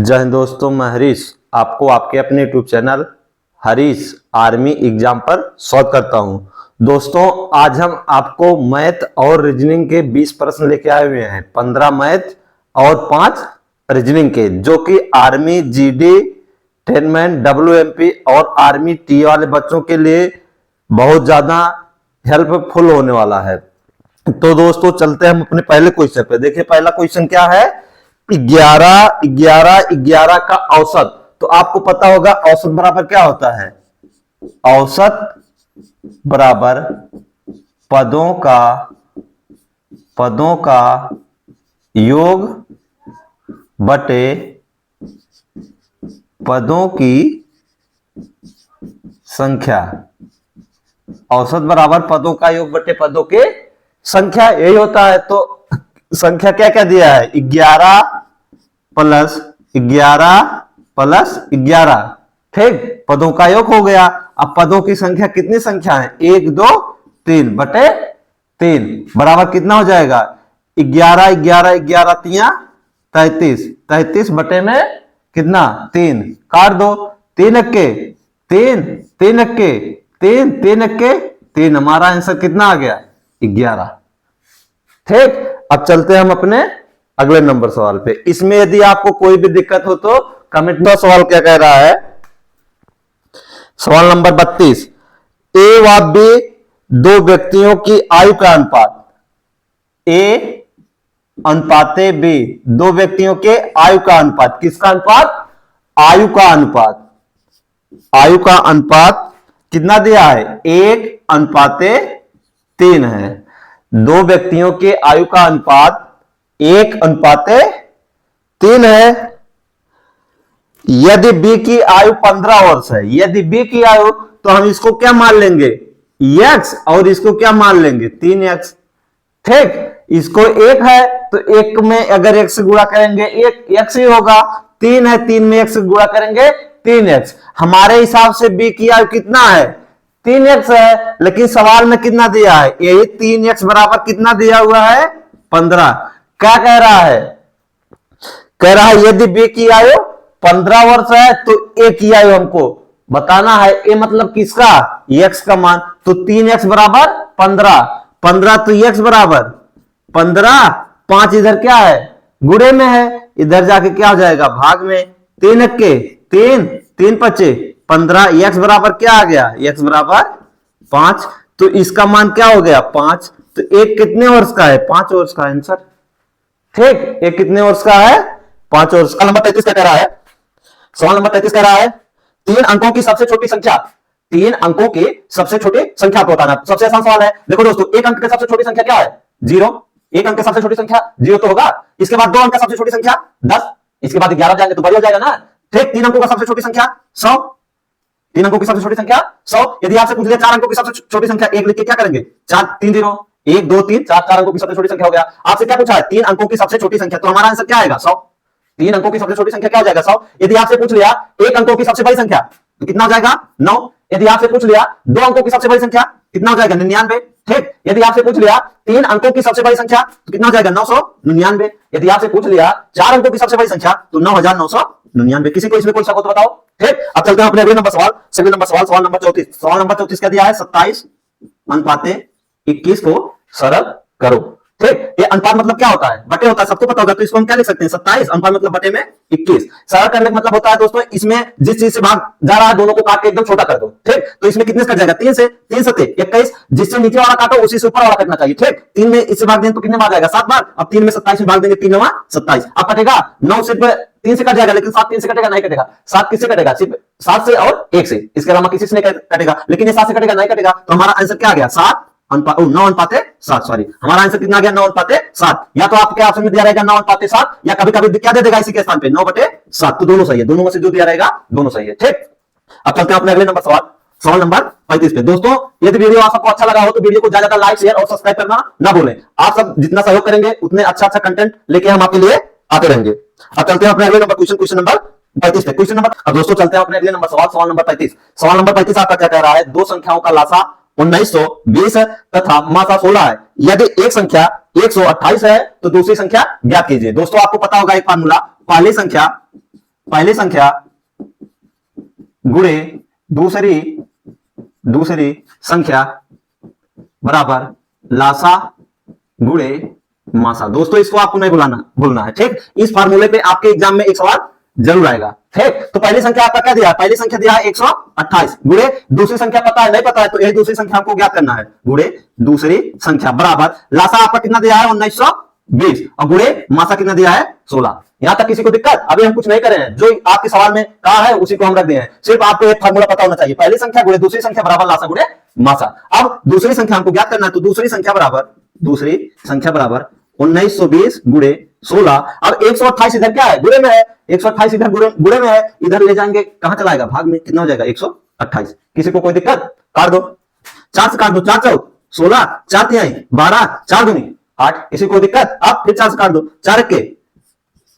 जय हिंद दोस्तों, मैं हरीश आपको आपके अपने YouTube channel Harish army exam पर स्वागत करता हूं। दोस्तों, आज हम आपको मैथ और रीजनिंग के 20 प्रश्न लेके आए हुए हैं। 15 मैथ और 5 रीजनिंग के, जो कि आर्मी जीडी, 10 मैन, WMP और आर्मी टी वाले बच्चों के लिए बहुत ज्यादा हेल्पफुल होने वाला है। तो दोस्तों, चलते हैं हम अपने पहले क्वेश्चन पे। देखिए, पहला क्वेश्चन क्या है? 11 का औसत। तो आपको पता होगा औसत बराबर क्या होता है? औसत बराबर पदों का योग बटे पदों की संख्या। औसत बराबर पदों का योग बटे पदों के संख्या, यही होता है। तो संख्या क्या क्या दिया है? 11 प्लस 11, ठीक, पदों का योग हो गया। अब पदों की संख्या कितनी संख्या है? 1 2 3 बटे 3 बराबर कितना हो जाएगा? 11 33 बटे में कितना? 3 काट दो। 3 अक्के 3, 3 अक्के 3, 3 अक्के 3, हमारा आंसर कितना आ गया? 11। ठीक, अब चलते हैं हम अपने अगले नंबर सवाल पे। इसमें यदि आपको कोई भी दिक्कत हो तो कमेंट में। सवाल क्या कह रहा है? सवाल नंबर 32, ए व बी दो व्यक्तियों की आयु का अनुपात। ए अनुपाते बी, दो व्यक्तियों के आयु का अनुपात। किसका अनुपात? आयु का अनुपात। आयु का अनुपात कितना दिया है? 1:3 है। दो व्यक्तियों के आयु का अनुपात 1:3 है। यदि बी की आयु 15 वर्ष है, यदि बी की आयु, तो हम इसको क्या मान लेंगे? x, और इसको क्या मान लेंगे? 3x। ठीक, इसको 1 है तो 1 में अगर x से गुणा करेंगे 1 x ही होगा। 3 है, 3 में 1 से गुणा करेंगे 3x। हमारे हिसाब से b की आयु कितना है? 3x है, लेकिन सवाल में कितना दिया है? यही 3x बराबर कितना दिया हुआ है? 15। क्या कह रहा है? कह रहा है यदि बी की आयु 15 वर्ष है तो ए की आयु हमको बताना है। ए मतलब किसका? x का मान। तो 3x बराबर 15, तो x बराबर 15। 5 इधर क्या है? गुणे में है, इधर जाके क्या हो जाएगा? भाग में। 3 अक्के 3, 3 पचे 15, x बराबर क्या आ गया? x बराबर 5। तो इसका मान क्या हो गया? 5। तो एक कितने वर्ष का है? 5 वर्ष का आंसर। ठीक, एक कितने वर्ष का है? 5 वर्ष का। नंबर 33 क्या कह रहा है? सवाल नंबर 33 कह रहा है 3 अंकों की सबसे छोटी संख्या। 3 अंकों की सबसे छोटी संख्या को बताना। सबसे आसान सवाल है। देखो दोस्तों, एक अंक की सबसे छोटी संख्या क्या है? 0। एक अंक की सबसे छोटी संख्या 0 तो होगा। इसके बाद 2 अंक की सबसे छोटी संख्या 10। इसके बाद 11 जाएंगे तो बड़ी हो जाएगा ना। ठीक, 3 अंकों का सबसे छोटी संख्या 100। 3 अंकों की सबसे छोटी संख्या 100। यदि आपसे पूछ लिया 4 अंकों की सबसे छोटी संख्या 1 लिख के क्या करेंगे? 4 3 0 1 2 3 4 अंकों की सबसे छोटी संख्या हो गया। आपसे क्या पूछा है? 3 अंकों की सबसे छोटी संख्या, तो हमारा आंसर क्या आएगा? 100। 3 अंकों की सबसे छोटी संख्या क्या हो जाएगा? 100। यदि आपसे पूछ लिया 1 अंकों की सबसे बड़ी संख्या तो कितना हो जाएगा? 9। यदि आपसे पूछ लिया 2 अंकों की सबसे बड़ी संख्या कितना हो जाएगा? 99। ठीक, यदि आपसे पूछ लिया 3 अंकों की सबसे बड़ी संख्या तो कितना हो जाएगा? 999। यदि आपसे पूछ लिया 4 अंकों की सबसे बड़ी संख्या तो 9999। किसी को इसमें कोई शक हो तो बताओ। ठीक, अब चलते हैं अपने अगले नंबर सवाल, सेकंड नंबर सवाल, सवाल नंबर 34। सवाल नंबर 34 क्या दिया है? 27:21 को सरल करो। ठीक, ये अनुपात मतलब क्या होता है? बटे होता है, सबको पता होगा। तो इसको हम क्या लिख सकते हैं? 27 अनुपात मतलब बटे में 21। सरल करने का मतलब होता है दोस्तों, इसमें जिस चीज से भाग जा रहा है दोनों को काट के एकदम छोटा कर दो। ठीक, तो इसमें कितने से कट जाएगा? 3 से। 3 7 21। जिससे नीचे वाला काटो उसी से ऊपर वाला कटना चाहिए। ठीक, 3 में इससे भाग दें तो कितने बार जाएगा? 7 बार। अब 3 में 27 में भाग देंगे, 3 9 27। अब कटेगा 9 सिर्फ 3 से कट जाएगा, लेकिन 7 3 से कटेगा? नहीं कटेगा। 7 किससे कटेगा? सिर्फ 7 से और 1 से, इसके अलावा किसी से नहीं कटेगा। लेकिन ये 7 से कटेगा? नहीं कटेगा। तो हमारा आंसर क्या आ गया? 9:7। सॉरी, हमारा आंसर कितना आ गया? 9:7। या तो आपके ऑप्शन में दिया रहेगा 9:7, या कभी कभी क्या दे देगा इसी के स्थान पे? 9/7। तो दोनों सही है, दोनों में से जो दिया रहेगा दोनों सही है। ठीक, अब चलते हैं अपने अगले नंबर सवाल, सवाल नंबर 35 पे। दोस्तों, यदि वीडियो आपको अच्छा लगा हो तो वीडियो को ज्यादा लाइक शेयर और सब्सक्राइब करना ना भूलें। आप सब जितना सहयोग करेंगे उतने अच्छा कंटेंट लेके हम आपके लिए आते रहेंगे। अब चलते हैं अपने अगले नंबर क्वेश्चन नंबर 35 पे। क्वेश्चन नंबर, अब दोस्तों चलते हैं अपने अगले नंबर सवाल, सवाल नंबर 35। सवाल नंबर 35 आपका क्या कह रहा है? दो संख्याओं का लासा 1920 तथा मासा 16 है। यदि एक संख्या 128 है तो दूसरी संख्या ज्ञात कीजिए। दोस्तों आपको पता होगा एक फार्मूला, पहली संख्या पहली संख्या गुणे दूसरी संख्या बराबर लासा गुणे मासा। दोस्तों इसको आपको नहीं भूलना है, ठीक। इस फार्मूले पे आपके एग्जाम में एक सवाल जरूर आएगा, ठीक। तो पहली संख्या आपका क्या दिया है? पहली संख्या दिया है 128 गुणे दूसरी संख्या पता है नहीं पता है तो यही दूसरी संख्या हमको ज्ञात करना है, गुणे दूसरी संख्या बराबर लासा आपका कितना दिया है 1920 और गुणे मासा कितना दिया है 16। यहां तक किसी को दिक्कत? अभी हम कुछ नहीं कर रहे हैं, जो आपके सवाल में कहा है उसी को हम रख दिए हैं। सिर्फ आपको एक फार्मूला पता होना चाहिए, पहली संख्या गुणे दूसरी संख्या बराबर लासा गुणे मासा। अब दूसरी संख्या हमको ज्ञात करना है तो दूसरी संख्या बराबर 1920 गुणे 16। अब 128 इधर क्या है? गुणे में है, 128 इधर गुणे में है, इधर ले जाएंगे कहां चला आएगा? भाग में कितना हो जाएगा? 128। किसी को कोई दिक्कत? काट दो, 4 से काट दो, 4 चौक 16, 4 तिहाई 12, 4 दूनी 8। किसी को दिक्कत? अब फिर 4 से काट दो, 4 के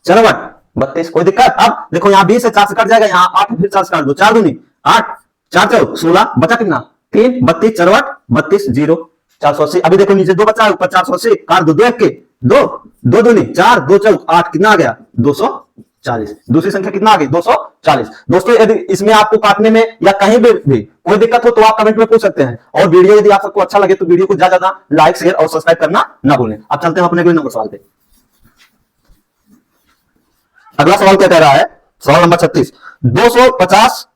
32। कोई दिक्कत? अब देखो यहाँ 20 से 4 से कट जाएगा, यहाँ 8 फिर 4 से काट दो, 4 दूनी 8, 4 चौक 16, बचा कितना? 3, 32, 32, 0, 480। अभी देखो नीचे 2 बचा है, ऊपर 480, काट दो, 2 के 2 दूनी 4, 2 चौक 8, कितना आ गया? 240। दूसरी संख्या कितना आ गई? 240। दोस्तों यदि इसमें आपको काटने में या कहीं भी कोई दिक्कत हो तो आप कमेंट में पूछ सकते हैं। और वीडियो यदि आप सबको अच्छा लगे तो वीडियो को ज्यादा लाइक शेयर और सब्सक्राइब करना ना भूलें। अब चलते हैं अपने अगले नंबर सवाल पे। अगला सवाल क्या कह रहा है? सवाल नंबर 36। 250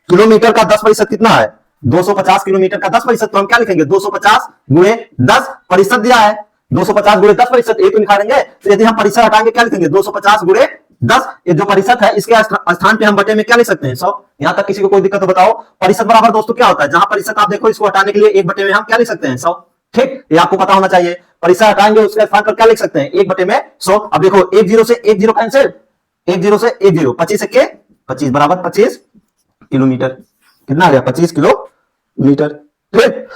किलोमीटर का 10% कितना है? 250 किलोमीटर का 10%, तो हम क्या लिखेंगे? 250 गुणे 10% दिया है, 250 गुणे 10%, एक तो निकालेंगे। तो यदि हम परिसर हटाएंगे क्या लिखेंगे? 250 गुणे 10, ये जो परिषद है इसके स्थान पे हम बटे में क्या लिख सकते हैं? 100। यहां तक किसी को कोई दिक्कत तो बताओ। परिषद बराबर दोस्तों क्या होता है? जहां परिषद आप देखो इसको हटाने के लिए 1 बटे में हम क्या लिख सकते हैं? 100, ठीक। ये आपको पता होना चाहिए। परिसर हटाएंगे उसके स्थान पर क्या लिख सकते हैं? 1 बटे में 100। अब देखो 1 0 से 1 0 कैंसिल, 1 0 से 1 0, 25 के 25 बराबर 25 किलोमीटर। कितना आ गया? 25 किलोमीटर, ठीक।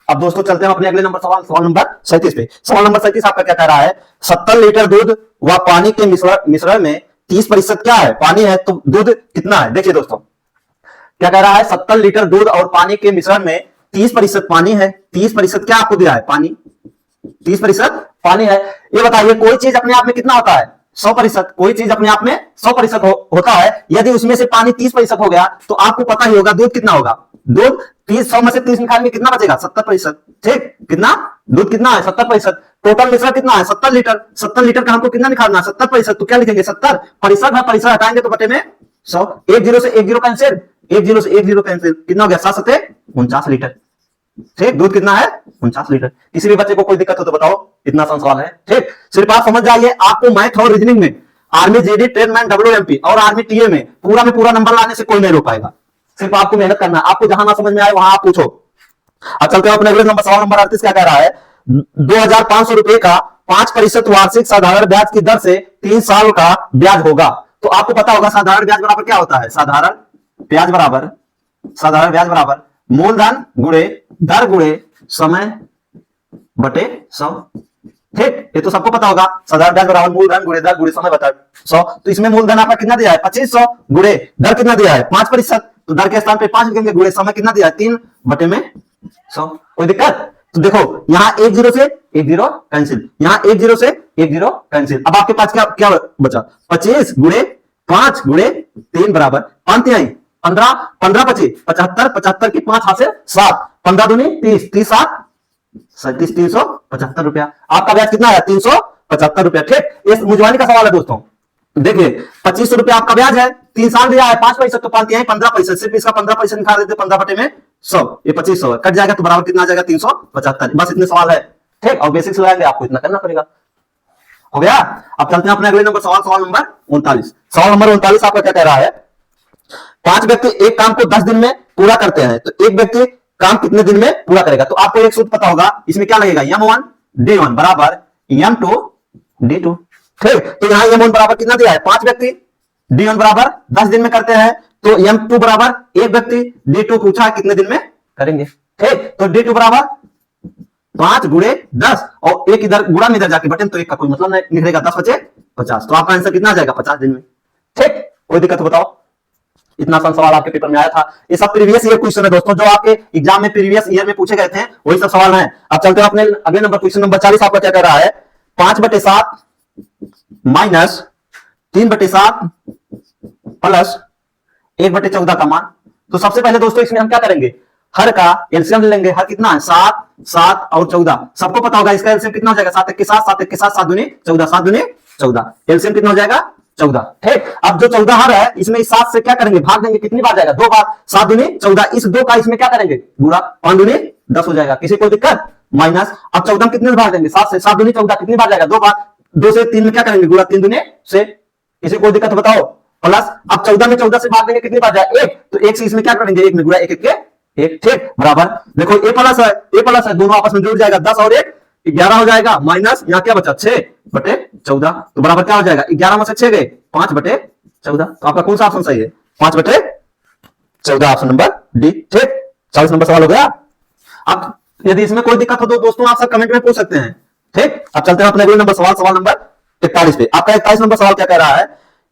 अब दोस्तों चलते हैं अपने अगले नंबर सवाल नंबर 37 पे। सवाल नंबर 37 आपका क्या कह रहा है? 70 लीटर दूध व पानी के मिश्रण में 30% क्या है? पानी है, तो दूध कितना है? देखिए दोस्तों क्या कह रहा है? 70 लीटर दूध और पानी के मिश्रण में 30% पानी है। 30% क्या आपको दिया है? पानी। 30% पानी है। ये बताइए कोई चीज अपने आप में कितना होता है? 100%। कोई चीज अपने आप में 100% होता है। यदि उसमें से पानी 30% हो गया तो आपको पता ही होगा दूध कितना होगा। दूध 100 में से 30 निकालेंगे कितना बचेगा? 70%, ठीक। कितना? दूध कितना है? 70%। टोटल मिश्रण कितना है? 70 लीटर। 70 लीटर का हमको कितना निकालना है? 70%, तो क्या लिखेंगे? 70 परिसर है, परिसर हटाएंगे तो बटे में 100। 1 0 से 1 0 कैंसिल, 1 0 से 1 0 कैंसिल, कितना हो गया? 7 7 49 लीटर, ठीक। दूध कितना है? 49 लीटर। किसी भी बच्चे को कोई दिक्कत हो तो बताओ, इतना सा सवाल है, ठीक। सिर्फ आप समझ जाइए, आपको मैथ और रीजनिंग में आर्मी जेडी ट्रेडमैन WMP और आर्मी टीए में पूरा नंबर लाने से कोई नहीं रोक पाएगा। सिर्फ आपको मेहनत करना है। आपको जहां ना समझ में आए वहां आप पूछो। अब चलते हैं अपने अगले नंबर सवाल नंबर 38 क्या कह रहा है? 2500 रुपए का 5% वार्षिक साधारण ब्याज की दर से 3 साल का ब्याज होगा। तो आपको पता होगा साधारण ब्याज बराबर क्या होता है? साधारण ब्याज बराबर मूलधन गुणे दर गुणे समय बटे 100, ठीक। ये तो सबको पता होगा। साधारण ब्याज बराबर मूलधन गुणे दर गुणे समय बटे 100। तो इसमें मूलधन आपका कितना दिया है? 2500 गुणे दर कितना दिया है? 5%, तो दर के स्थान पे 5 लिखेंगे, गुणे समय कितना दिया है? 3 बटे में 100। कोई दिक्कत? तो देखो यहां 1 0 से 1 0 कैंसिल, यहां 1 0 से 1 0 कैंसिल। अब आपके पास क्या बचा? 25 गुणे 5 गुणे 3 बराबर 5 तिहाई 15, 15 25 75, 75 की 5 हाथ से 7, 15 दूनी 30, 30 7 37, 375 रुपया। आपका ब्याज कितना है? 375 रुपया, ठीक। ये मुझवानी का सवाल है दोस्तों। देखिए 2500 रुपया आपका ब्याज है, 3 साल दिया है, 5% तो 5 तिहाई 15%, सिर्फ इसका 15% निकाल देते 15 बटे में 100, ये 2500 कट जाएगा तो बराबर कितना आ जाएगा? 375। बस इतने सवाल है, ठीक। और बेसिक्स लगाएंगे आपको इतना करना पड़ेगा। हो गया। अब चलते हैं अपने अगले नंबर सवाल नंबर 39। सवाल नंबर 39 आपका क्या कह रहा है? 5 व्यक्ति एक काम को 10 दिन में पूरा करते हैं, तो एक व्यक्ति काम कितने दिन में पूरा करेगा? तो आपको एक सूत्र पता होगा, इसमें क्या लगेगा? M1 D1 बराबर M2 D2, ठीक। तो यहां M1 बराबर कितना दिया है? 5 व्यक्ति, D1 बराबर 10 दिन में करते हैं, तो M2 बराबर 1 व्यक्ति, D2 पूछा है कितने दिन में करेंगे, ठीक। तो D2 बराबर 5 गुणे 10 और एक इधर गुणा में इधर जाके बटन, तो एक का कोई मतलब नहीं निकलेगा, 10 बचे 50। तो आपका आंसर कितना आ जाएगा? 50 दिन में, ठीक। कोई दिक्कत हो बताओ। इतना आसान सवाल आपके पेपर में आया था। ये सब प्रीवियस ईयर क्वेश्चन है दोस्तों, जो आपके एग्जाम में प्रीवियस ईयर में पूछे गए थे, वही सब सवाल हैं। अब चलते हैं अपने अगले नंबर क्वेश्चन नंबर 40 आपका क्या कह रहा है? 5/7 माइनस 3/7 प्लस 1/14 का मान। तो सबसे पहले दोस्तों इसमें हम क्या करेंगे, हर का एलसीएम ले लेंगे। हर कितना है 7, 7 और 14, सबको पता होगा इसका एलसीएम कितना हो जाएगा 7 के साथ 7 एक के साथ 7 दूनी 14, 7 दूनी 14, एलसीएम कितना हो जाएगा 14। ठीक, अब जो 14 हर है इसमें इस 7 से क्या करेंगे, भाग देंगे, कितनी बार जाएगा 2 बार, 7 दूनी 14, इस 2 का इसमें क्या करेंगे गुणा, 5 दूनी 10 हो जाएगा, किसी को दिक्कत, माइनस। अब 14 कितने से भाग देंगे 7 से, 7 दूनी 14 कितनी बार जाएगा 2 बार, 2 से 3 में क्या करेंगे गुणा, 3 दूनी से, किसी को दिक्कत बताओ, प्लस अब 14 में 14 से भाग देंगे कितनी बार जाएगा 1, तो 1 से इसमें क्या करेंगे 1 में गुणा, 1 1 के 1, ठीक, बराबर। देखो ए प्लस है, दोनों आपस में जुड़ जाएगा, 10 और 1 11 हो जाएगा, माइनस यहाँ क्या बचा 6/14, तो बराबर क्या हो जाएगा 11 में से 6 गए 5/14। तो आपका कौन सा ऑप्शन सही है 5/14, ऑप्शन नंबर डी। ठीक, 40 नंबर सवाल हो गया। अब यदि इसमें कोई दिक्कत हो तो दोस्तों आप सब कमेंट में पूछ सकते हैं। ठीक, अब चलते हैं अपने अगले नंबर सवाल नंबर 41 पे। आपका 41 नंबर सवाल क्या कह रहा है,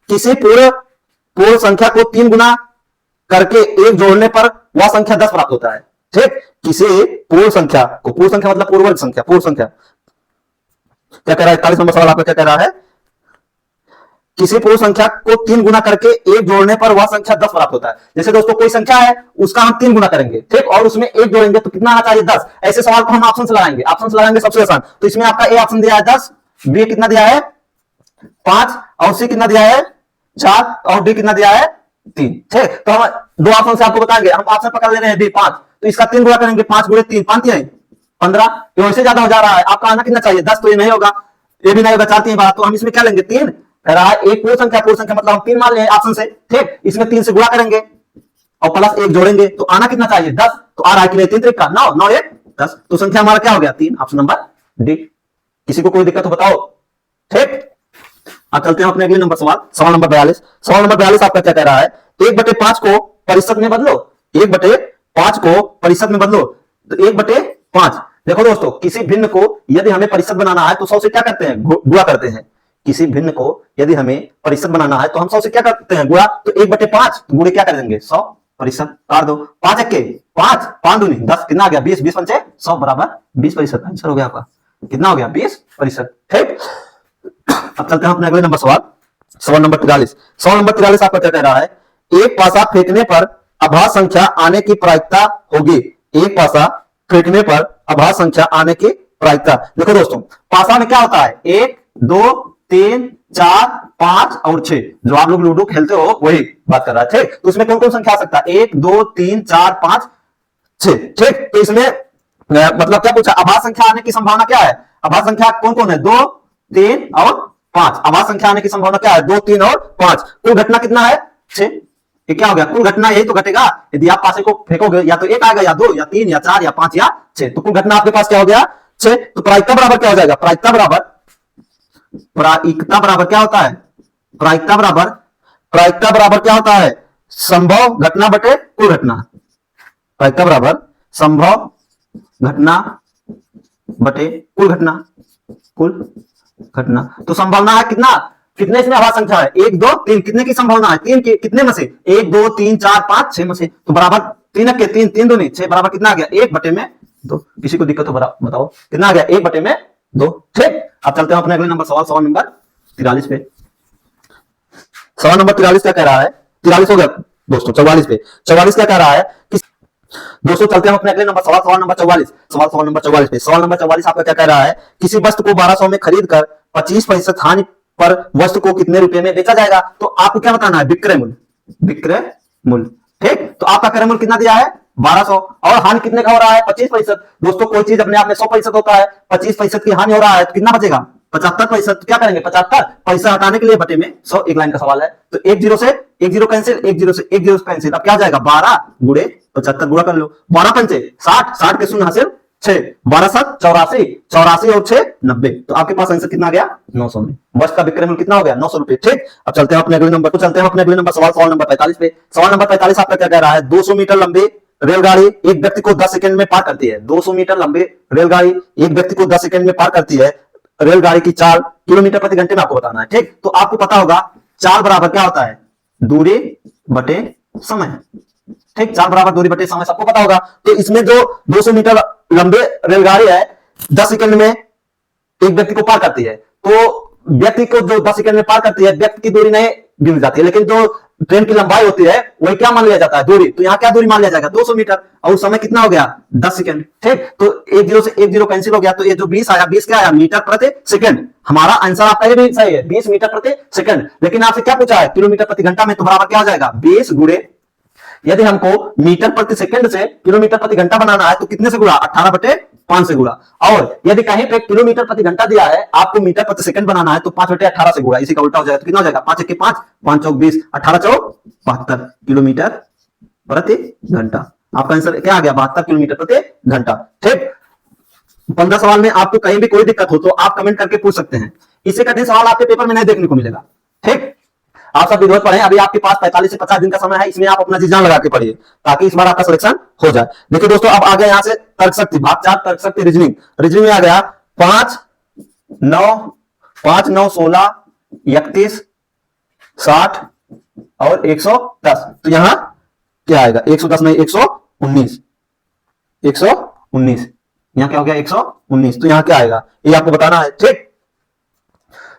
किसी पूर्ण संख्या को 3 गुना करके 1 जोड़ने पर वह संख्या 10 प्राप्त होता है। ठीक, किसी पूर्ण संख्या मतलब पूर्ण वर्ग संख्या, पूर्ण संख्या क्या कह रहा है 41 नंबर सवाल आपका क्या कह रहा है, किसी पूर्ण संख्या को 3 गुना करके 1 जोड़ने पर वह संख्या 10 प्राप्त होता है। जैसे दोस्तों कोई संख्या है उसका हम 3 गुना करेंगे, ठीक, और उसमें 1 जोड़ेंगे तो कितना आना चाहिए 10। ऐसे सवाल को हम ऑप्शन से लगाएंगे सबसे आसान। तो इसमें आपका ए ऑप्शन दिया है 10, बी कितना दिया है 5 और सी कितना दिया है 4 और डी कितना दिया है 3। ठीक, तो हम 2 ऑप्शन से आपको बताएंगे, हम ऑप्शन पकड़ ले रहे हैं डी 5, तो इसका 3 गुना करेंगे, 5 गुणे 3 5 है 15, ये वैसे ज्यादा हो जा रहा है, आपका आना कितना चाहिए 10, तो ये नहीं होगा, ये भी नहीं होगा, 4 3 12, तो हम इसमें क्या लेंगे 3, कह रहा है एक पूर्ण संख्या मतलब हम 3 मान लें ऑप्शन से। ठीक, इसमें 3 से गुणा करेंगे और प्लस 1 जोड़ेंगे तो आना कितना चाहिए 10, तो आ रहा है कि नहीं 3 3 का 9 9 1 10, तो संख्या हमारा क्या हो गया 3, ऑप्शन नंबर डी। किसी को कोई दिक्कत हो बताओ। ठीक, अब चलते हैं अपने अगले नंबर सवाल नंबर 42। सवाल नंबर 42 आपका क्या कह रहा है, 1/5 को प्रतिशत में बदलो, 1/5 को प्रतिशत में बदलो, तो 1/5। देखो दोस्तों किसी भिन्न को यदि हमें प्रतिशत बनाना है तो 100 से क्या करते हैं गुणा करते हैं। किसी भिन्न को यदि हमें प्रतिशत बनाना है तो हम 100 से क्या करते हैं गुणा, तो 1/5 गुणे क्या कर देंगे 100%, काट दो 5 1 के 5 5 दूनी 10, कितना आ गया 20, 20 पंचे 100 बराबर 20%, आंसर हो गया आपका, कितना हो गया 20%। ठीक, अब चलते हैं अपने अगले नंबर सवाल नंबर 43। सवाल नंबर 43 आपका क्या कह रहा है, एक पासा फेंकने पर अभाज्य संख्या आने की प्रायिकता होगी, एक पासा फेंकने पर अभाज्य संख्या आने की प्रायिकता। देखो दोस्तों पासा में क्या होता है 1 2 3 4 5 और 6, जो आप लोग लूडो खेलते हो वही बात कर रहा है। ठीक, तो इसमें कौन कौन संख्या आ सकता है 1 2 3 4 5 6। ठीक, तो इसमें मतलब क्या पूछा, अभाज्य संख्या आने की संभावना क्या है, अभाज्य संख्या कौन कौन है 2 3 और 5, अभाज्य संख्या आने की संभावना क्या है 2 3 और 5, कुल घटना कितना है 6। ये क्या हो गया कुल घटना, यही तो घटेगा यदि आप पासे को फेंकोगे, या तो 1 आएगा या 2 या 3 या 4 या 5 या 6, तो कुल घटना आपके पास क्या हो गया 6। तो प्रायिकता बराबर क्या हो जाएगा, प्रायिकता बराबर क्या होता है, प्रायिकता बराबर क्या होता है संभव घटना बटे कुल घटना, प्रायिकता बराबर संभव घटना बटे कुल घटना। तो संभावना है कितने इसमें अभाज्य संख्या है 1 2 3, कितने की संभावना है 3 की, कितने में से 1 2 3 4 5 6 में से, तो बराबर 3 के 3 3 दूनी 6 बराबर कितना आ गया 1/2। किसी को दिक्कत हो बताओ कितना आ गया 1/2। ठीक, अब चलते हैं अपने अगले नंबर सवाल नंबर 43 पे। सवाल नंबर 43 क्या कह रहा है, 43 हो गया दोस्तों, 44 पे। 44 क्या कह रहा है कि दोस्तों चलते हैं अपने अगले नंबर सवाल नंबर 44 पे। सवाल नंबर 44 आपका क्या कह रहा है, किसी वस्तु को 1200 में खरीद कर 25% हानि पर वस्तु को कितने रुपए में बेचा जाएगा। तो आपको क्या बताना है विक्रय मूल्य। ठीक, तो आपका क्रय मूल्य कितना दिया है 1200 और हानि कितने का हो रहा है 25%। दोस्तों कोई चीज अपने आप में 100% होता है, 25% की हानि हो रहा है तो कितना बचेगा 75%। तो क्या करेंगे 75 पैसा हटाने के लिए बटे में 100, एक लाइन का सवाल है, तो 1 0 से 1 0 कैंसिल, 1 0 से 1 0 कैंसिल, अब क्या जाएगा 12 गुणे 75 गुणा कर लो, 12 पंचे 60, 60 के शून्य हासिल 6, 12 7 84, 84 और 6 90, तो आपके पास आंसर कितना गया 900 में। वस्तु का विक्रय मूल्य कितना हो गया 900 रुपए। ठीक, अब चलते हैं अपने अगले नंबर सवाल नंबर 45 पे। सवाल नंबर 45 आपका क्या कह रहा है, 200 मीटर लंबी रेलगाड़ी एक व्यक्ति को 10 सेकंड में पार करती है। 200 मीटर लंबी रेलगाड़ी एक व्यक्ति को 10 सेकंड में पार करती है। रेलगाड़ी की चाल किलोमीटर प्रति घंटे में आपको बताना है। ठीक, तो आपको पता होगा चाल बराबर क्या होता है दूरी बटे समय। ठीक, चाल बराबर दूरी बटे समय सबको पता होगा। तो इसमें जो 200 मीटर लंबे रेलगाड़ी है 10 सेकंड में एक व्यक्ति को पार करती है, तो व्यक्ति को जो 10 सेकंड में पार करती है व्यक्ति की दूरी नहीं गिन जाती है, लेकिन जो ट्रेन की लंबाई होती है वही क्या मान लिया जाता है, दूरी। तो यहाँ क्या दूरी मान लिया जाएगा, 200 मीटर। और उस समय कितना हो गया, 10 सेकंड। ठीक, तो एक जीरो से एक जीरो कैंसिल हो गया, तो ये जो 20 आया, 20 क्या आया, मीटर प्रति सेकंड। हमारा आंसर आपका ये भी सही है, 20 मीटर प्रति सेकंड। लेकिन आपसे क्या पूछा है, किलोमीटर प्रति घंटा में, तो बराबर क्या हो जाएगा, 20 गुणे, यदि हमको मीटर प्रति सेकंड से किलोमीटर प्रति घंटा बनाना है तो कितने से गुणा, 18/5 से गुणा। और यदि कहीं पे किलोमीटर प्रति घंटा दिया है, आपको मीटर प्रति सेकंड बनाना है तो 5/18 से गुणा। इसी का उल्टा हो जाएगा तो कितना हो जाएगा, 5 1 5, 5 चौक 20, 18 चौक 72 किलोमीटर प्रति घंटा। आपका आंसर क्या आ गया, 72 किलोमीटर प्रति घंटा। ठीक, 15 सवाल में आपको कहीं भी कोई दिक्कत हो तो आप कमेंट करके पूछ सकते हैं। इससे कठिन सवाल आपके पेपर में नहीं देखने को मिलेगा। ठीक, आप सब विधिवत पढ़ें, अभी आपके पास 45 से 50 दिन का समय है, इसमें आप अपना जी जान लगा के पढ़िए ताकि इस बार आपका सिलेक्शन हो जाए। देखिए दोस्तों, अब आ गया यहां से तर्क शक्ति, भाग 4 तर्क शक्ति रीजनिंग। रीजनिंग में आ गया 5 9 16 31 60 और 110। तो यहां क्या आएगा, 110 नहीं 119, 119। यहां क्या हो गया, 119। तो यहां क्या आएगा, ये आपको बताना है। ठीक,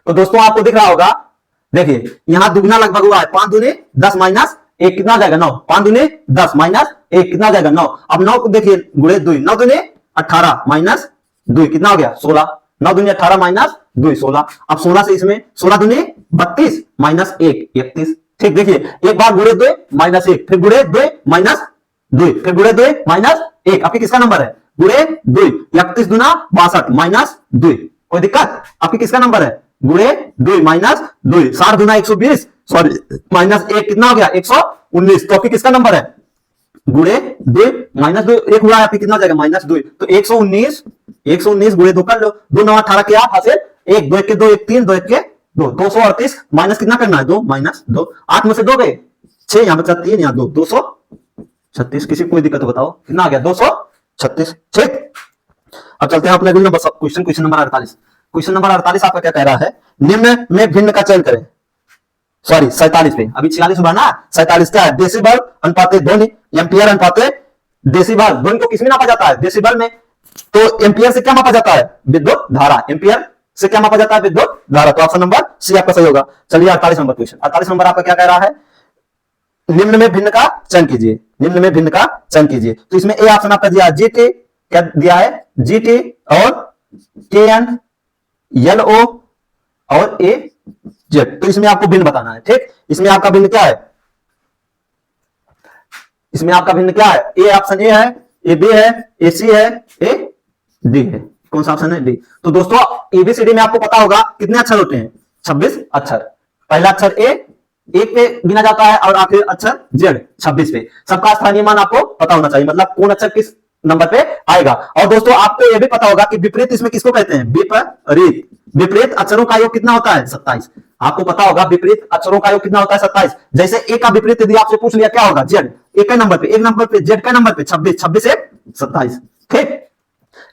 तो दोस्तों आपको दिख रहा होगा, देखिए यहां दुगना लगभग हुआ है, 5 दूने 10 माइनस 1 कितना आ जाएगा, 9। 5 दूने 10 माइनस 1 कितना आ जाएगा, 9। अब 9 को देखिए गुणे 2, 9 दूने 18 माइनस 2 कितना हो गया, 16। 9 दूने 18 माइनस 2 16। अब 16 से इसमें 16 दूने 32 माइनस 1 31। ठीक, देखिए एक बार गुणे 2 माइनस 1, फिर गुणे 2 माइनस 2, फिर गुणे 2 माइनस 1। आपकी किसका नंबर है, गुणे 2। 31 दूना 62 माइनस 2। कोई दिक्कत, आपकी किसका नंबर है, गुणे 2 माइनस 2। 60 दूना 120, सॉरी माइनस 1 कितना हो गया, 119। तो आपकी किसका नंबर है, गुणे 2 माइनस 2, 1 हुआ है, आपकी कितना हो जाएगा, माइनस 2। तो 119 119 गुणे 2 कर लो, 2 9 18 के 8 हासिल 1, 2 1 के 2 1 3, 2 1 के 2, 238 माइनस कितना करना है, 2 माइनस 2। 8 में से 2 गए 6, यहां बचा 3, यहां 2, 236। किसी को कोई दिक्कत हो बताओ, कितना आ गया, 236। ठीक, अब चलते हैं अपने अगले number question number 48। Question number 48 आपका क्या कह रहा है, निम्न में भिन्न का चयन करें। सॉरी 47 पे, अभी 46 हुआ ना, 47 क्या है, डेसिबल अनुपात ध्वनि, एम्पियर अनुपात डेसिबल। ध्वनि को किसमें नापा जाता है, डेसिबल में। तो एम्पियर से क्या मापा जाता है, विद्युत धारा। एम्पियर से क्या मापा जाता है, विद्युत धारा। तो ऑप्शन नंबर सी आपका सही होगा। चलिए 48 नंबर क्वेश्चन, 48 नंबर आपका क्या कह रहा है, निम्न में भिन्न का चयन कीजिए। निम्न में भिन्न का चयन कीजिए। तो इसमें ए ऑप्शन आपका दिया जीटी, क्या दिया है, जीटी और के एन एल ओ और ए जेड। तो इसमें आपको भिन्न बताना है। ठीक, इसमें आपका भिन्न क्या है, इसमें आपका भिन्न क्या है, ए ऑप्शन ए है, ए बी है, ए सी है, ए डी है। कौन सा ऑप्शन है, डी। तो दोस्तों एबीसीडी में आपको पता होगा कितने अक्षर होते हैं, 26 अक्षर। पहला अक्षर ए 1 पे गिना जाता है और आखिरी अक्षर जेड 26 पे। सबका स्थानीय मान आपको पता होना चाहिए, मतलब कौन अक्षर किस नंबर पे आएगा। और दोस्तों आपको यह भी पता होगा कि विपरीत इसमें किसको कहते हैं, विपरीत। विपरीत अक्षरों का योग कितना होता है, 27। आपको पता होगा विपरीत अक्षरों का योग कितना होता है, 27। जैसे ए का विपरीत यदि आपसे पूछ लिया क्या होगा, जेड। एक नंबर पे, एक नंबर पे, जेड का नंबर पे 26, 26 से 27। ठीक,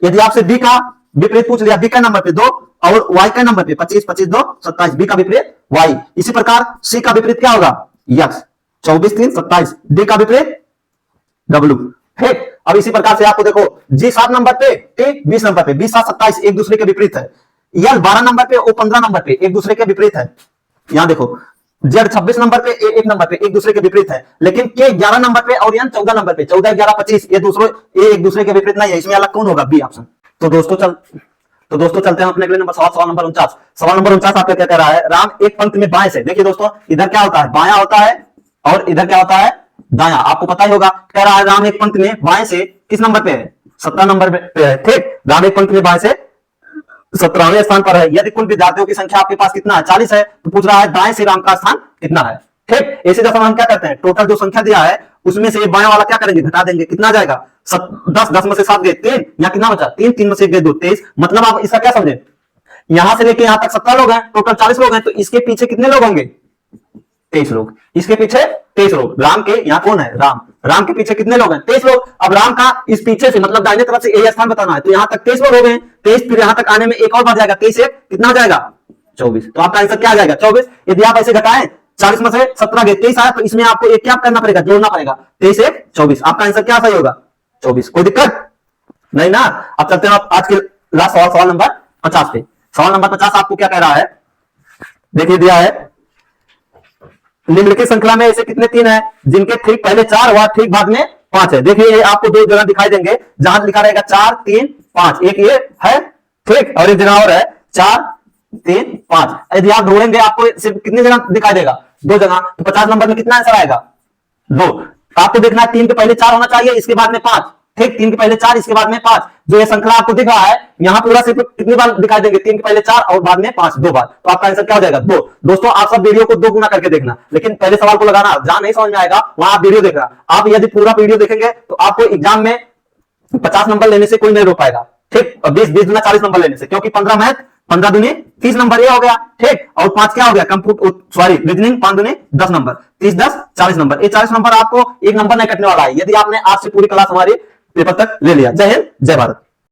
यदि आपसे बी का विपरीत पूछ लिया, बी का नंबर पे 2 और वाई का नंबर पे 25, 25 2 27, बी का विपरीत वाई। इसी प्रकार सी का विपरीत क्या होगा, यक्स, 24 3 27। डी का विपरीत डब्ल्यू। ठीक, अब इसी प्रकार से आपको देखो, जी 7 नंबर पे, टी 20 नंबर पे, 20 7 27 एक दूसरे के विपरीत है। यल 12 नंबर पे, ओ 15 नंबर पे एक दूसरे के विपरीत है। यहां देखो, जेड 26 नंबर पे, ए 1 नंबर पे एक दूसरे के विपरीत है। लेकिन के 11 नंबर पे और एन 14 नंबर पे, 14 11 25 ये एक दूसरे के विपरीत नहीं है। इसमें अलग कौन होगा, बी ऑप्शन। तो दोस्तों चलते हैं अपने अगले नंबर सवाल नंबर 49। सवाल नंबर 49 आपका क्या कह रहा है, राम एक पंक्ति में बाएं से, देखिए दोस्तों इधर क्या होता है, बायां होता है और इधर क्या होता है, दायां। आपको पता ही होगा। कह रहा है राम एक पंक्ति में बाएं से किस नंबर पे है, 17 नंबर पे है। ठीक, राम एक पंक्ति में बाएं से 17वें स्थान पर है। यदि कुल विद्यार्थियों की संख्या आपके पास कितना है, 40 है, तो पूछ रहा है दाएं से राम का स्थान कितना है। ठीक, ऐसे दफा हम क्या करते हैं, टोटल जो संख्या दिया है उसमें से बाएं वाला क्या करेंगे, घटा देंगे। कितना आ जाएगा, 10 10 में से 7 गए 3, यहाँ कितना बचा 3, 3 में से 1 गए 2, 23। मतलब आप इसका क्या समझे, यहां से लेके यहां तक 17 लोग हैं, टोटल 40 लोग हैं, तो इसके पीछे कितने लोग होंगे, 23 लोग। इसके पीछे 23 लोग। राम के यहाँ कौन है, राम के पीछे कितने लोग हैं, 23 लोग। अब राम का इस पीछे से मतलब दाहिने तरफ से ए स्थान बताना है, तो यहां तक 23 लोग हो गए। 23 फिर यहां तक आने में एक और बढ़ जाएगा, 23 कितना हो जाएगा, 24। तो आपका आंसर क्या आ जाएगा, 24। यदि आप ऐसे घटाएं, 40 में से 17 गए 23 आया, तो इसमें आपको एक क्या करना पड़ेगा, जोड़ना पड़ेगा। 23 24। आपका आंसर क्या सही होगा, 24। कोई दिक्कत नहीं ना। अब चलते हैं आप आज के लास्ट सवाल नंबर 50 पे। सवाल नंबर 50 आपको क्या कह रहा है, देखिए दिया है, निम्नलिखित श्रृंखला में ऐसे कितने 3 है जिनके ठीक पहले 4 व ठीक बाद में 5 है। देखिए ये आपको 2 जगह दिखाई देंगे जहां लिखा रहेगा 4 3 5, एक ये है ठीक, और एक जगह और है 4 3 5। यदि आप ढूंढेंगे आपको सिर्फ कितनी जगह दिखाई देगा, 2 जगह, तो 50 नंबर में कितना आंसर आएगा 2। आपको देखना है 3 के पहले 4 होना चाहिए, इसके बाद में 5, ठीक, 3 के पहले 4 इसके बाद में 5। जो ये श्रृंखला आपको दिख रहा है यहां पूरा सिर्फ कितनी बार दिखाई देंगे, 3 के पहले 4 और बाद में 5, 2 बार। तो आपका आंसर क्या हो जाएगा 2। दोस्तों आप सब वीडियो को 2 गुना करके देखना, लेकिन पहले सवाल को लगाना, जहां नहीं समझ में आएगा वहां आप वीडियो देखना। आप यदि पूरा वीडियो देखेंगे तो आपको एग्जाम में 50 नंबर लेने से कोई नहीं रोक पाएगा, ठीक, और 20 दूना 40 नंबर लेने से, क्योंकि 15 मैथ 15 दूनी 30 नंबर ये हो गया, ठीक, और 5 क्या हो गया कंप्यूटर सॉरी रीजनिंग 5 दूनी 10 नंबर, 30 10 40 नंबर। ये 40 नंबर आपको एक नंबर नहीं कटने वाला है यदि आपने आज से पूरी क्लास हमारी पेपर तक ले लिया। जय हिंद जय भारत।